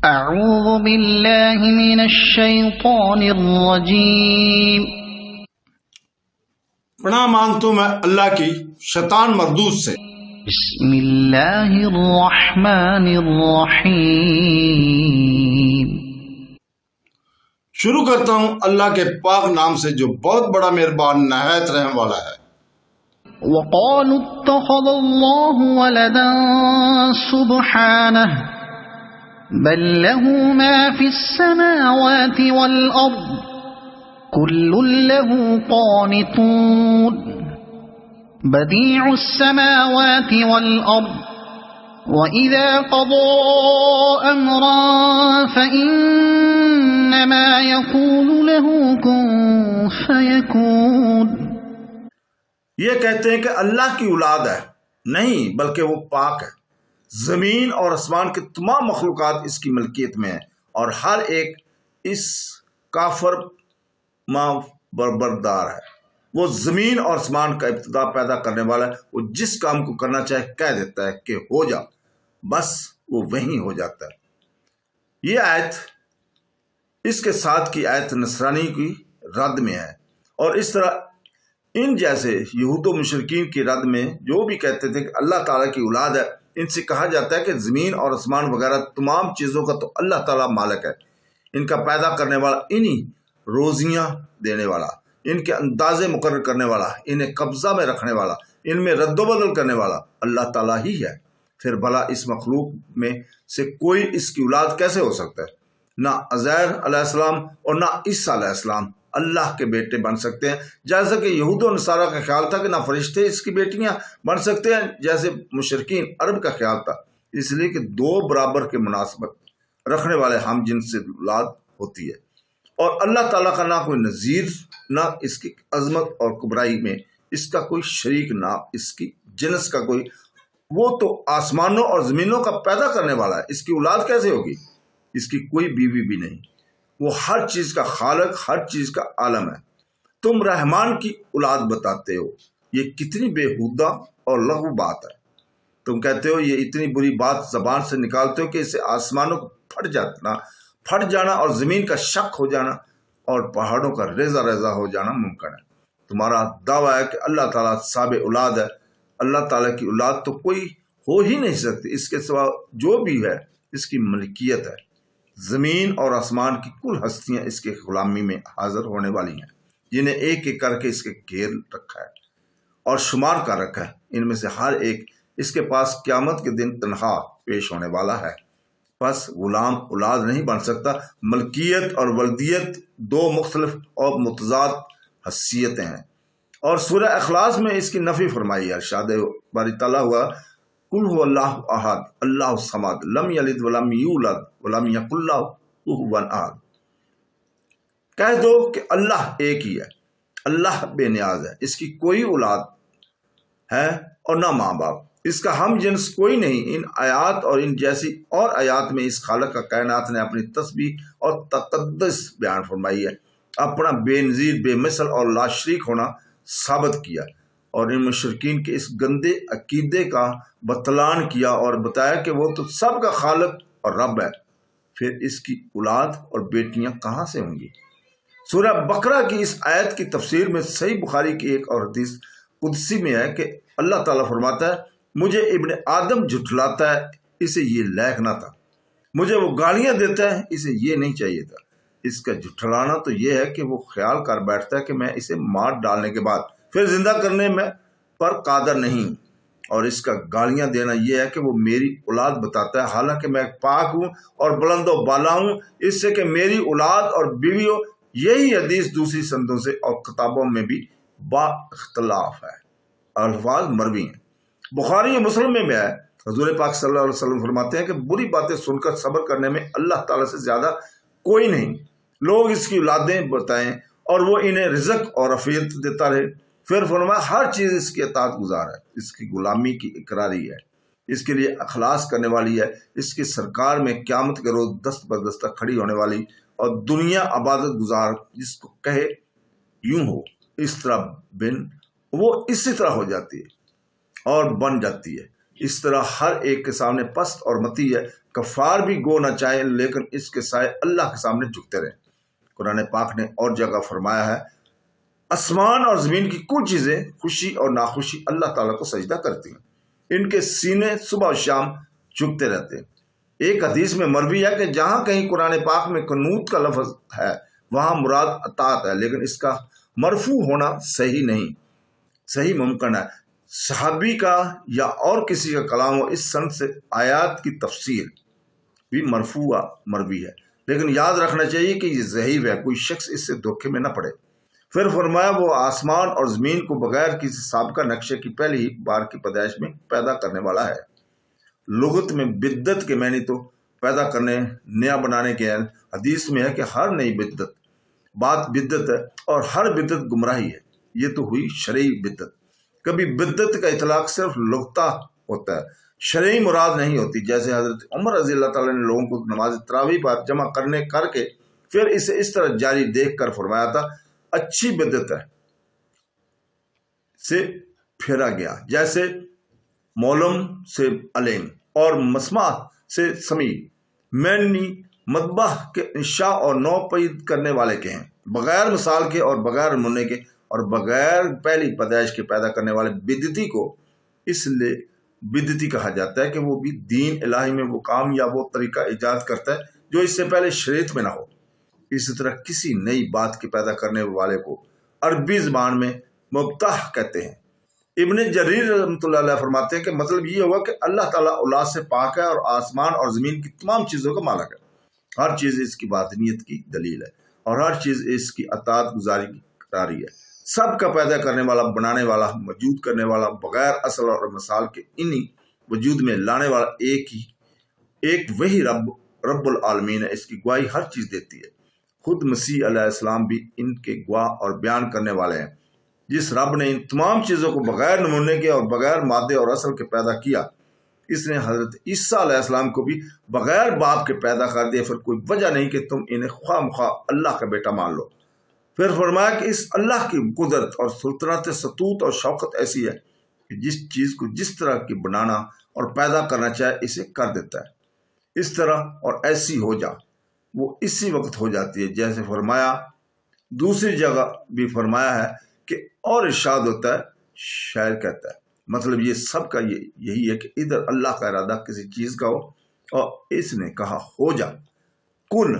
اعوذ باللہ من الشیطان الرجیم۔ پناہ مانگتا ہوں میں اللہ کی شیطان مردود سے۔ بسم اللہ الرحمن الرحیم۔ شروع کرتا ہوں اللہ کے پاک نام سے جو بہت بڑا مہربان نہایت رحم والا ہے۔ وقالوا اتخذ اللہ ولدا سبحانہ بل له ما في السماوات والأرض كل له قانتون بديع السماوات والأرض وإذا قضى أمرا فإنما يقول له كن فيكون۔ یہ کہتے ہیں کہ اللہ کی اولاد ہے، نہیں بلکہ وہ پاک ہے۔ زمین اور آسمان کے تمام مخلوقات اس کی ملکیت میں ہیں اور ہر ایک اس کافر بردار ہے۔ وہ زمین اور آسمان کا ابتدا پیدا کرنے والا ہے۔ وہ جس کام کو کرنا چاہے کہہ دیتا ہے کہ ہو جا، بس وہ وہیں ہو جاتا ہے۔ یہ آیت اس کے ساتھ کی آیت نصرانی کی رد میں ہے، اور اس طرح ان جیسے یہود و مشرکین کی رد میں جو بھی کہتے تھے کہ اللہ تعالیٰ کی اولاد ہے، ان سے کہا جاتا ہے کہ زمین اور آسمان وغیرہ تمام چیزوں کا تو اللہ تعالیٰ مالک ہے، ان کا پیدا کرنے والا، انہی روزیاں دینے والا، ان کے اندازے مقرر کرنے والا، انہیں قبضہ میں رکھنے والا، ان میں رد و بدل کرنے والا اللہ تعالیٰ ہی ہے۔ پھر بھلا اس مخلوق میں سے کوئی اس کی اولاد کیسے ہو سکتا ہے؟ نہ عزیر علیہ السلام اور نہ عیسیٰ علیہ السلام اللہ کے بیٹے بن سکتے ہیں، جیسا کہ یہود و نصارہ کا خیال تھا کہ نہ فرشتے اس کی بیٹیاں بن سکتے ہیں، جیسے مشرکین عرب کا خیال تھا۔ اس لیے کہ دو برابر کے مناسبت رکھنے والے ہم جن سے اولاد ہوتی ہے، اور اللہ تعالیٰ کا نہ کوئی نظیر، نہ اس کی عظمت اور کبرائی میں اس کا کوئی شریک، نہ اس کی جنس کا کوئی۔ وہ تو آسمانوں اور زمینوں کا پیدا کرنے والا ہے، اس کی اولاد کیسے ہوگی؟ اس کی کوئی بیوی بھی نہیں۔ وہ ہر چیز کا خالق، ہر چیز کا عالم ہے۔ تم رحمان کی اولاد بتاتے ہو، یہ کتنی بےہودہ اور لغو بات ہے۔ تم کہتے ہو یہ اتنی بری بات زبان سے نکالتے ہو کہ اسے آسمانوں کو پھٹ جانا اور زمین کا شق ہو جانا اور پہاڑوں کا ریزہ ریزہ ہو جانا ممکن ہے۔ تمہارا دعویٰ ہے کہ اللہ تعالیٰ صاحب اولاد ہے۔ اللہ تعالیٰ کی اولاد تو کوئی ہو ہی نہیں سکتی، اس کے سوا جو بھی ہے اس کی ملکیت ہے۔ زمین اور آسمان کی کل ہستیاں اس کے غلامی میں حاضر ہونے والی ہیں، جنہیں ایک ایک کر کے اس کے گھیر رکھا ہے اور شمار کر رکھا ہے۔ ان میں سے ہر ایک اس کے پاس قیامت کے دن تنہا پیش ہونے والا ہے۔ پس غلام اولاد نہیں بن سکتا۔ ملکیت اور ولدیت دو مختلف اور متضاد حیثیتیں ہیں، اور سورہ اخلاص میں اس کی نفی فرمائی ہے۔ ارشاد باری تعالیٰ ہوا قل هو اللہ احد اللہ الصمد لم یلد ولم یولد ولم یکن لہ کفوا احد۔ کہہ دو کہ اللہ ایک ہی ہے، اللہ بے نیاز ہے، اس کی کوئی اولاد ہے اور نہ ماں باپ، اس کا ہم جنس کوئی نہیں۔ ان آیات اور ان جیسی اور آیات میں اس خالق کا کائنات نے اپنی تسبیح اور تقدس بیان فرمائی ہے، اپنا بے نظیر، بے مثل اور لا شریک ہونا ثابت کیا، اور ان مشرکین کے اس گندے عقیدے کا بطلان کیا اور بتایا کہ وہ تو سب کا خالق اور رب ہے۔ پھر اس کی اولاد اور بیٹیاں کہاں سے ہوں گی؟ سورہ بقرہ کی اس آیت کی تفسیر میں صحیح بخاری کی ایک اور حدیث قدسی میں ہے کہ اللہ تعالیٰ فرماتا ہے مجھے ابن آدم جھٹلاتا ہے، اسے یہ لائق نہ تھا، مجھے وہ گالیاں دیتا ہے، اسے یہ نہیں چاہیے تھا۔ اس کا جھٹلانا تو یہ ہے کہ وہ خیال کر بیٹھتا ہے کہ میں اسے مار ڈالنے کے بعد پھر زندہ کرنے میں پر قادر نہیں ہوں، اور اس کا گالیاں دینا یہ ہے کہ وہ میری اولاد بتاتا ہے، حالانکہ میں پاک ہوں اور بلند و بالا ہوں اس سے کہ میری اولاد اور بیوی ہو۔ یہی حدیث دوسری سندوں سے اور کتابوں میں بھی با اختلاف ہے، الفاظ مروی ہیں۔ بخاری و مسلم میں ہے، حضور پاک صلی اللہ علیہ وسلم فرماتے ہیں کہ بری باتیں سن کر صبر کرنے میں اللہ تعالیٰ سے زیادہ کوئی نہیں۔ لوگ اس کی اولادیں بتائیں اور وہ انہیں رزق اور عافیت دیتا رہے۔ پھر فرمایا ہر چیز اس کی اطاعت گزار ہے، اس کی غلامی کی اقراری ہے، اس کے لیے اخلاص کرنے والی ہے، اس کی سرکار میں قیامت کے روز دست بدستہ کھڑی ہونے والی، اور دنیا عبادت گزار جس کو کہے یوں ہو اس طرح بن وہ اسی طرح ہو جاتی ہے اور بن جاتی ہے۔ اس طرح ہر ایک کے سامنے پست اور متی ہے، کفار بھی گو نہ چاہے لیکن اس کے سائے اللہ کے سامنے جھکتے رہیں۔ قرآن پاک نے اور جگہ فرمایا ہے آسمان اور زمین کی کچھ چیزیں خوشی اور ناخوشی اللہ تعالیٰ کو سجدہ کرتی ہیں، ان کے سینے صبح و شام جھکتے رہتے ہیں۔ ایک حدیث میں مروی ہے کہ جہاں کہیں قرآن پاک میں قنوت کا لفظ ہے وہاں مراد اطاعت ہے، لیکن اس کا مرفوع ہونا صحیح نہیں، صحیح ممکن ہے۔ صحابی کا یا اور کسی کا کلام ہو، اس سند سے آیات کی تفسیر بھی مرفوع مروی ہے، لیکن یاد رکھنا چاہیے کہ یہ ضعیف ہے، کوئی شخص اس سے دھوکے میں نہ پڑے۔ پھر فرمایا وہ آسمان اور زمین کو بغیر کسی سابقہ نقشے کی پہلی ہی بار کی پیدائش میں پیدا کرنے والا ہے۔ لغت میں بدت کے معنی تو پیدا کرنے، نیا بنانے کے ہیں۔ حدیث میں ہے کہ ہر نئی بدت بات بدت ہے اور ہر بدت گمراہی ہے۔ یہ تو ہوئی شرعی بدت۔ کبھی بدت کا اطلاق صرف لغتہ ہوتا ہے، شرعی مراد نہیں ہوتی، جیسے حضرت عمر رضی اللہ تعالیٰ نے لوگوں کو نماز تراویح پر جمع کر کے پھر اسے اس طرح جاری دیکھ کر فرمایا تھا اچھی بدت ہے سے پھیرا گیا، جیسے مولم سے علیم اور مسمع سے سمیع، معنی مطبع کے انشاء اور نو پید کرنے والے کے ہیں، بغیر مثال کے اور بغیر نمونے کے اور بغیر پہلی پیدائش کے پیدا کرنے والے بدتی کو اس لیے بدتی کہا جاتا ہے کہ وہ بھی دین الہی میں وہ کام یا وہ طریقہ ایجاد کرتا ہے جو اس سے پہلے شریعت میں نہ ہو۔ اسی طرح کسی نئی بات کے پیدا کرنے والے کو عربی زبان میں مبتدع کہتے ہیں۔ ابن جریر رحمۃ اللہ علیہ فرماتے ہیں کہ مطلب یہ ہوا کہ اللہ تعالیٰ اولاد سے پاک ہے اور آسمان اور زمین کی تمام چیزوں کا مالک ہے، ہر چیز اس کی وحدانیت کی دلیل ہے اور ہر چیز اس کی اطاعت گزاری کی قراری ہے۔ سب کا پیدا کرنے والا، بنانے والا، موجود کرنے والا، بغیر اصل اور مثال کے انہی وجود میں لانے والا ایک وہی رب العالمین ہے۔ اس کی گواہی ہر چیز دیتی ہے۔ خود مسیح علیہ السلام بھی ان کے گواہ اور بیان کرنے والے ہیں۔ جس رب نے ان تمام چیزوں کو بغیر نمونے کے اور بغیر مادے اور اصل کے پیدا کیا، اس نے حضرت عیسیٰ علیہ السلام کو بھی بغیر باپ کے پیدا کر دیا۔ پھر کوئی وجہ نہیں کہ تم انہیں خواہ مخواہ اللہ کا بیٹا مان لو۔ پھر فرمایا کہ اس اللہ کی قدرت اور سلطنت ستوت اور شوکت ایسی ہے کہ جس چیز کو جس طرح کی بنانا اور پیدا کرنا چاہے اسے کر دیتا ہے، اس طرح اور ایسی ہو جا، وہ اسی وقت ہو جاتی ہے۔ جیسے فرمایا، دوسری جگہ بھی فرمایا ہے کہ اور ارشاد ہوتا ہے، شاعر کہتا ہے، مطلب یہ سب کا یہی ہے کہ ادھر اللہ کا ارادہ کسی چیز کا ہو اور اس نے کہا ہو جا، کن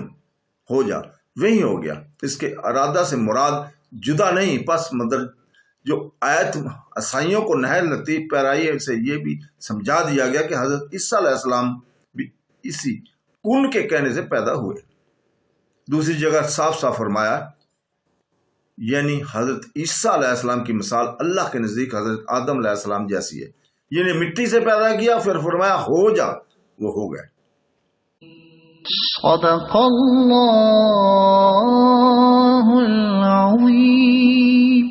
ہو جا، وہی ہو گیا۔ اس کے ارادہ سے مراد جدا نہیں، پس مدر جو آیت عیسائیوں کو نہر لطیف پیرائی سے یہ بھی سمجھا دیا گیا کہ حضرت عیسیٰ علیہ السلام بھی اسی کن کے کہنے سے پیدا ہوئے۔ دوسری جگہ صاف صاف فرمایا، یعنی حضرت عیسیٰ علیہ السلام کی مثال اللہ کے نزدیک حضرت آدم علیہ السلام جیسی ہے، یعنی مٹی سے پیدا کیا، پھر فرمایا ہو جا، وہ ہو گئے۔ صدق اللہ العظیم۔